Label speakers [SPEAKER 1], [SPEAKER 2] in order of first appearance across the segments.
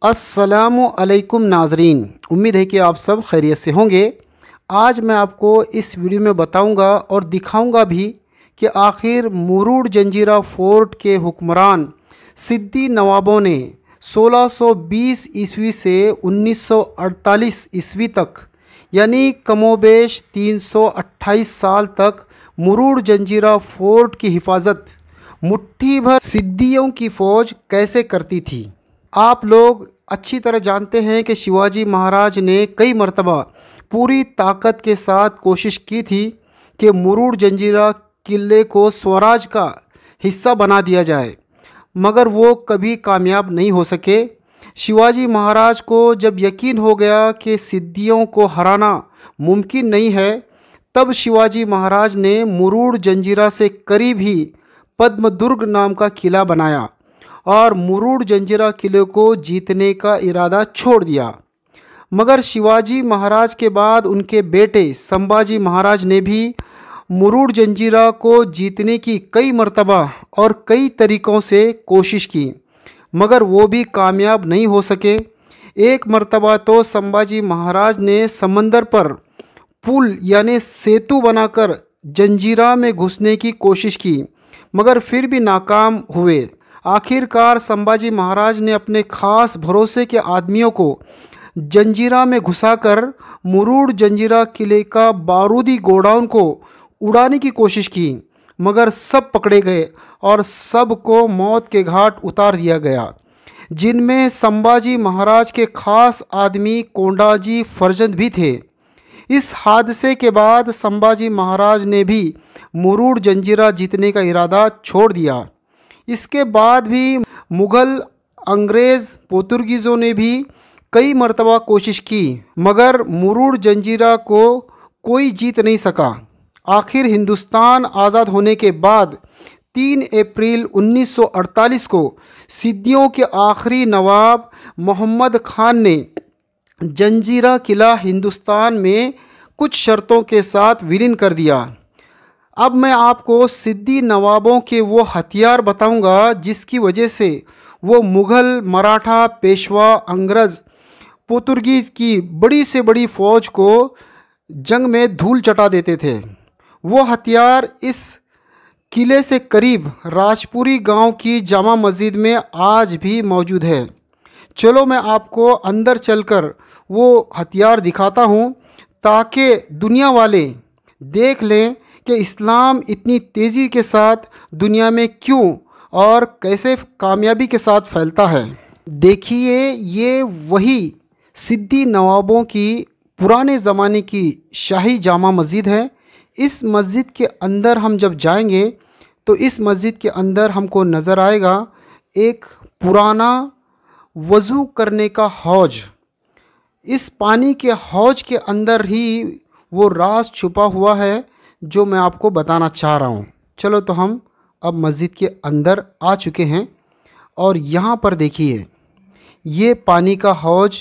[SPEAKER 1] अस्सलामु अलैकुम नाजरीन, उम्मीद है कि आप सब खैरियत से होंगे। आज मैं आपको इस वीडियो में बताऊंगा और दिखाऊंगा भी कि आखिर मुरूड जंजीरा फोर्ट के हुक्मरान सिद्दी नवाबों ने 1620 ईस्वी से 1948 ईस्वी तक यानी कमोबेश 328 साल तक मुरूड जंजीरा फोर्ट की हिफाजत मुट्ठी भर सिद्दियों की फ़ौज कैसे करती थी। आप लोग अच्छी तरह जानते हैं कि शिवाजी महाराज ने कई मर्तबा पूरी ताकत के साथ कोशिश की थी कि मुरूड जंजीरा किले को स्वराज का हिस्सा बना दिया जाए, मगर वो कभी कामयाब नहीं हो सके। शिवाजी महाराज को जब यकीन हो गया कि सिद्दियों को हराना मुमकिन नहीं है, तब शिवाजी महाराज ने मुरूड जंजीरा से करीब ही पद्मदुर्ग नाम का किला बनाया और मुरूड जंजीरा किले को जीतने का इरादा छोड़ दिया। मगर शिवाजी महाराज के बाद उनके बेटे संभाजी महाराज ने भी मुरूड जंजीरा को जीतने की कई मर्तबा और कई तरीक़ों से कोशिश की, मगर वो भी कामयाब नहीं हो सके। एक मर्तबा तो संभाजी महाराज ने समंदर पर पुल यानी सेतु बनाकर जंजीरा में घुसने की कोशिश की, मगर फिर भी नाकाम हुए। आखिरकार संभाजी महाराज ने अपने ख़ास भरोसे के आदमियों को जंजीरा में घुसाकर मुरूड जंजीरा किले का बारूदी गोडाउन को उड़ाने की कोशिश की, मगर सब पकड़े गए और सब को मौत के घाट उतार दिया गया, जिनमें संभाजी महाराज के ख़ास आदमी कोंडाजी फर्जंद भी थे। इस हादसे के बाद संभाजी महाराज ने भी मुरूड जंजीरा जीतने का इरादा छोड़ दिया। इसके बाद भी मुग़ल, अंग्रेज़, पोर्तुगीज़ों ने भी कई मर्तबा कोशिश की, मगर मुरूड जंजीरा को कोई जीत नहीं सका। आखिर हिंदुस्तान आज़ाद होने के बाद 3 अप्रैल 1948 को सिद्दियों के आखिरी नवाब मोहम्मद खान ने जंजीरा किला हिंदुस्तान में कुछ शर्तों के साथ विलीन कर दिया। अब मैं आपको सिद्दी नवाबों के वो हथियार बताऊंगा जिसकी वजह से वो मुग़ल, मराठा, पेशवा, अंग्रेज़, पोर्तुगीज़ की बड़ी से बड़ी फ़ौज को जंग में धूल चटा देते थे। वो हथियार इस किले से करीब राजपुरी गांव की जामा मस्जिद में आज भी मौजूद है। चलो मैं आपको अंदर चलकर वो हथियार दिखाता हूँ, ताकि दुनिया वाले देख लें कि इस्लाम इतनी तेज़ी के साथ दुनिया में क्यों और कैसे कामयाबी के साथ फैलता है। देखिए, ये वही सिद्दी नवाबों की पुराने ज़माने की शाही जामा मस्जिद है। इस मस्जिद के अंदर हम जब जाएंगे तो इस मस्जिद के अंदर हमको नज़र आएगा एक पुराना वज़ू करने का हौज। इस पानी के हौज के अंदर ही वो राज छुपा हुआ है जो मैं आपको बताना चाह रहा हूँ। चलो तो हम अब मस्जिद के अंदर आ चुके हैं और यहाँ पर देखिए, ये पानी का हौज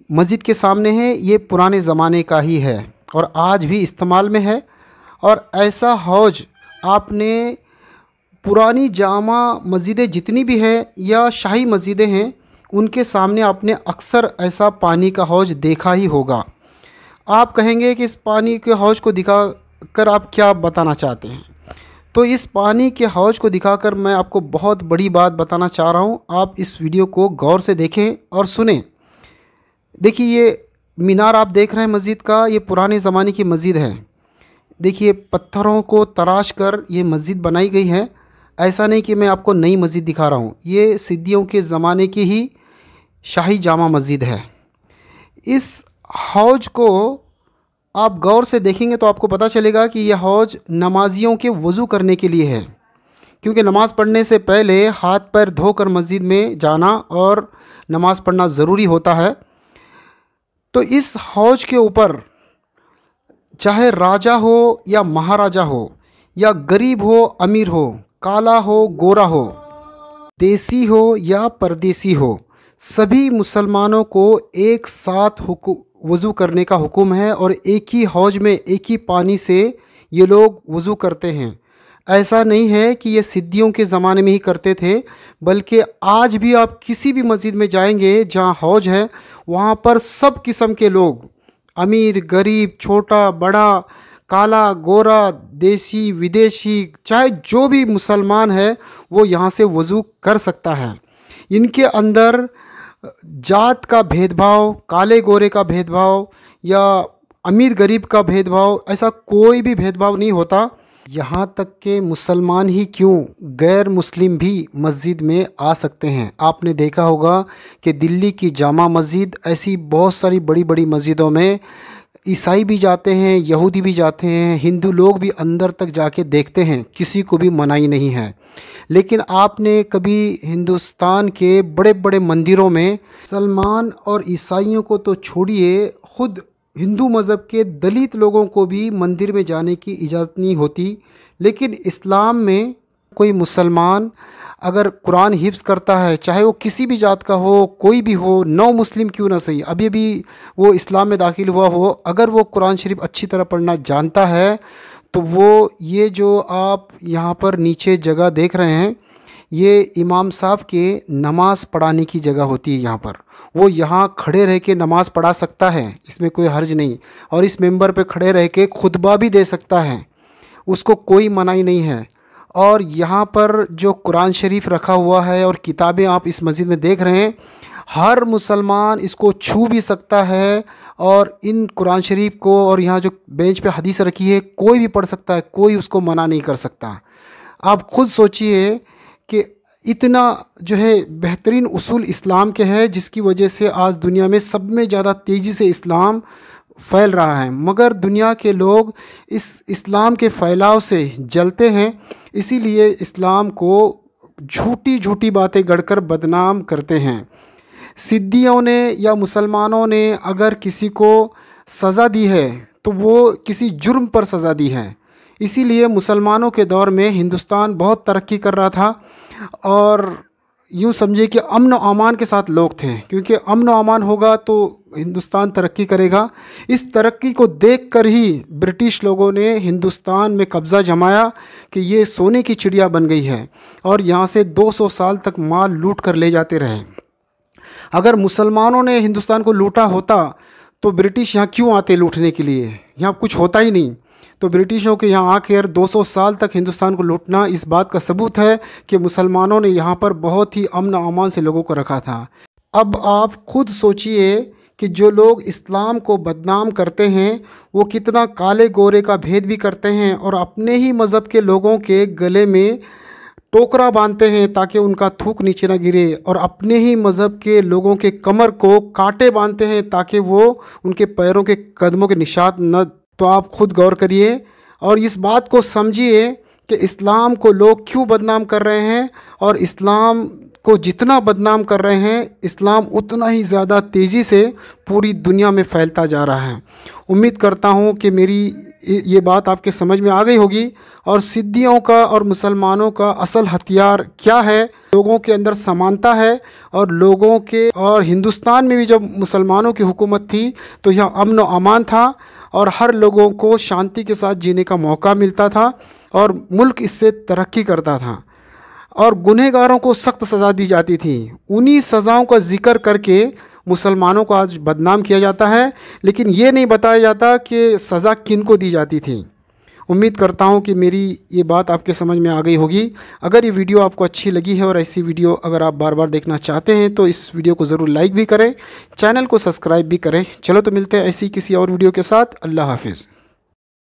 [SPEAKER 1] मस्जिद के सामने है। ये पुराने ज़माने का ही है और आज भी इस्तेमाल में है। और ऐसा हौज आपने पुरानी जामा मस्जिदें जितनी भी हैं या शाही मस्जिदें हैं, उनके सामने आपने अक्सर ऐसा पानी का हौज देखा ही होगा। आप कहेंगे कि इस पानी के हौज को दिखा कर आप क्या बताना चाहते हैं, तो इस पानी के हौज को दिखाकर मैं आपको बहुत बड़ी बात बताना चाह रहा हूँ। आप इस वीडियो को गौर से देखें और सुनें। देखिए, ये मीनार आप देख रहे हैं मस्जिद का, ये पुराने ज़माने की मस्जिद है। देखिए, पत्थरों को तराश कर ये मस्जिद बनाई गई है। ऐसा नहीं कि मैं आपको नई मस्जिद दिखा रहा हूँ, ये सिद्दियों के ज़माने की ही शाही जामा मस्जिद है। इस हौज को आप गौर से देखेंगे तो आपको पता चलेगा कि यह हौज नमाजियों के वज़ू करने के लिए है, क्योंकि नमाज़ पढ़ने से पहले हाथ पैर धोकर मस्जिद में जाना और नमाज़ पढ़ना ज़रूरी होता है। तो इस हौज के ऊपर चाहे राजा हो या महाराजा हो या गरीब हो अमीर हो, काला हो गोरा हो, देसी हो या परदेसी हो, सभी मुसलमानों को एक साथ वज़ू करने का हुक्म है और एक ही हौज में एक ही पानी से ये लोग वज़ू करते हैं। ऐसा नहीं है कि ये सिद्धियों के ज़माने में ही करते थे, बल्कि आज भी आप किसी भी मस्जिद में जाएंगे जहाँ हौज है, वहाँ पर सब किस्म के लोग, अमीर गरीब छोटा बड़ा, काला गोरा, देसी विदेशी, चाहे जो भी मुसलमान है वो यहाँ से वज़ू कर सकता है। इनके अंदर जात का भेदभाव, काले गोरे का भेदभाव या अमीर गरीब का भेदभाव, ऐसा कोई भी भेदभाव नहीं होता। यहाँ तक के मुसलमान ही क्यों, गैर मुस्लिम भी मस्जिद में आ सकते हैं। आपने देखा होगा कि दिल्ली की जामा मस्जिद, ऐसी बहुत सारी बड़ी बड़ी मस्जिदों में ईसाई भी जाते हैं, यहूदी भी जाते हैं, हिंदू लोग भी अंदर तक जाके देखते हैं, किसी को भी मनाही नहीं है। लेकिन आपने कभी हिंदुस्तान के बड़े बड़े मंदिरों में मुसलमान और ईसाइयों को तो छोड़िए, ख़ुद हिंदू मज़हब के दलित लोगों को भी मंदिर में जाने की इजाज़त नहीं होती। लेकिन इस्लाम में कोई मुसलमान अगर कुरान हिफ्ज़ करता है, चाहे वो किसी भी जात का हो, कोई भी हो, नौ मुस्लिम क्यों ना सही, अभी भी वो इस्लाम में दाखिल हुआ हो, अगर वो कुरान शरीफ अच्छी तरह पढ़ना जानता है तो वो, ये जो आप यहाँ पर नीचे जगह देख रहे हैं, ये इमाम साहब के नमाज़ पढ़ाने की जगह होती है। यहाँ पर वो यहाँ खड़े रह के नमाज़ पढ़ा सकता है, इसमें कोई हर्ज नहीं, और इस मेंबर पे खड़े रह के खुतबा भी दे सकता है, उसको कोई मनाही नहीं है। और यहाँ पर जो कुरान शरीफ रखा हुआ है और किताबें आप इस मस्जिद में देख रहे हैं, हर मुसलमान इसको छू भी सकता है, और इन कुरान शरीफ को और यहाँ जो बेंच पे हदीस रखी है कोई भी पढ़ सकता है, कोई उसको मना नहीं कर सकता। आप खुद सोचिए कि इतना जो है बेहतरीन उसूल इस्लाम के हैं, जिसकी वजह से आज दुनिया में सब में ज़्यादा तेज़ी से इस्लाम फैल रहा है, मगर दुनिया के लोग इस इस्लाम के फैलाव से जलते हैं। इसीलिए इस्लाम को झूठी झूठी बातें गढ़कर बदनाम करते हैं। सिद्धियों ने या मुसलमानों ने अगर किसी को सज़ा दी है तो वो किसी जुर्म पर सज़ा दी है। इसीलिए मुसलमानों के दौर में हिंदुस्तान बहुत तरक्की कर रहा था, और यूँ समझे कि अमन व अमान के साथ लोग थे, क्योंकि अमन व अमान होगा तो हिंदुस्तान तरक्की करेगा। इस तरक्की को देखकर ही ब्रिटिश लोगों ने हिंदुस्तान में कब्ज़ा जमाया कि ये सोने की चिड़िया बन गई है, और यहाँ से 200 साल तक माल लूट कर ले जाते रहे। अगर मुसलमानों ने हिंदुस्तान को लूटा होता तो ब्रिटिश यहाँ क्यों आते लूटने के लिए, यहाँ कुछ होता ही नहीं। तो ब्रिटिशों के यहाँ आकर 200 साल तक हिंदुस्तान को लूटना इस बात का सबूत है कि मुसलमानों ने यहाँ पर बहुत ही अमन अमान से लोगों को रखा था। अब आप खुद सोचिए कि जो लोग इस्लाम को बदनाम करते हैं वो कितना काले गोरे का भेद भी करते हैं, और अपने ही मज़हब के लोगों के गले में टोकरा बांधते हैं ताकि उनका थूक नीचे ना गिरे, और अपने ही मज़हब के लोगों के कमर को कांटे बांधते हैं ताकि वो उनके पैरों के कदमों के निशान न। तो आप खुद गौर करिए और इस बात को समझिए कि इस्लाम को लोग क्यों बदनाम कर रहे हैं, और इस्लाम को जितना बदनाम कर रहे हैं, इस्लाम उतना ही ज़्यादा तेज़ी से पूरी दुनिया में फैलता जा रहा है। उम्मीद करता हूँ कि मेरी ये बात आपके समझ में आ गई होगी, और सिद्धियों का और मुसलमानों का असल हथियार क्या है। लोगों के अंदर समानता है, और लोगों के, और हिंदुस्तान में भी जब मुसलमानों की हुकूमत थी तो यहाँ अमन व अमान था, और हर लोगों को शांति के साथ जीने का मौका मिलता था, और मुल्क इससे तरक्की करता था, और गुनहगारों को सख्त सज़ा दी जाती थी। उन्हीं सज़ाओं का जिक्र करके मुसलमानों को आज बदनाम किया जाता है, लेकिन ये नहीं बताया जाता कि सज़ा किन को दी जाती थी। उम्मीद करता हूँ कि मेरी ये बात आपके समझ में आ गई होगी। अगर ये वीडियो आपको अच्छी लगी है और ऐसी वीडियो अगर आप बार बार देखना चाहते हैं तो इस वीडियो को ज़रूर लाइक भी करें, चैनल को सब्सक्राइब भी करें। चलो तो मिलते हैं ऐसी किसी और वीडियो के साथ। अल्लाह हाफिज़।